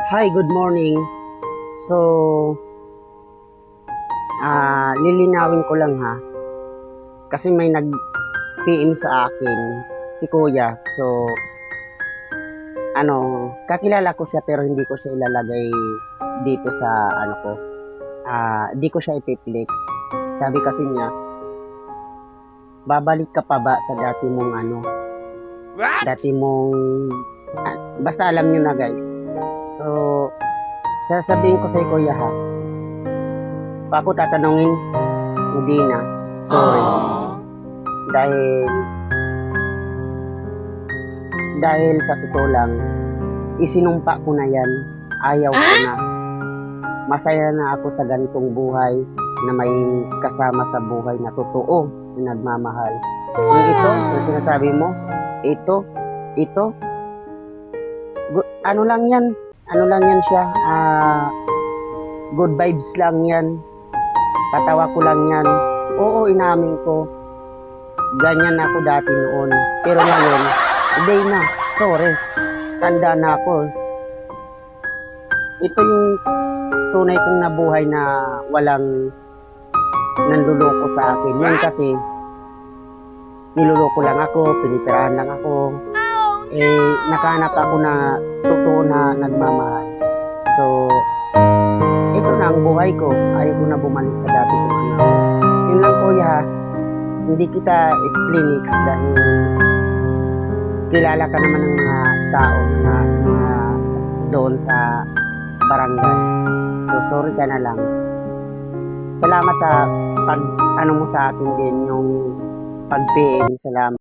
Hi, good morning. So, lilinawin ko lang ha. Kasi may nag-PM sa akin, si Kuya. So, kakilala ko siya pero hindi ko siya ilalagay dito sa di ko siya ipiplik. Sabi kasi niya, babalik ka pa ba sa dati mong, basta alam niyo na guys. So, sasabihin ko sa Kuya ha, pa ako tatanungin, hindi na. Sorry. Dahil sa totoo lang, isinumpa ko na yan. Ayaw ko na. Masaya na ako sa ganitong buhay na may kasama sa buhay na totoo na nagmamahal. Yung ito, yung sinasabi mo, ito, ano lang yan siya, good vibes lang yan. Patawa ko lang yan. Oo, inamin ko. Ganyan ako dati noon. Pero ngayon, hindi na. Sorry. Tanda na ako. Ito yung tunay kong nabuhay na walang nanluloko sa akin. Yan kasi, niluloko lang ako, pinipirahan lang ako. Nakahanap ako na totoo na nagmamahal. So, ito na ang buhay ko. Ayaw ko na bumalik sa dati kong ano. Yun lang Kuya, hindi kita i-plinix dahil kilala ka naman ng mga tao na doon sa barangay. So, sorry ka na lang. Salamat sa mo sa akin din yung pag-PM. Salamat.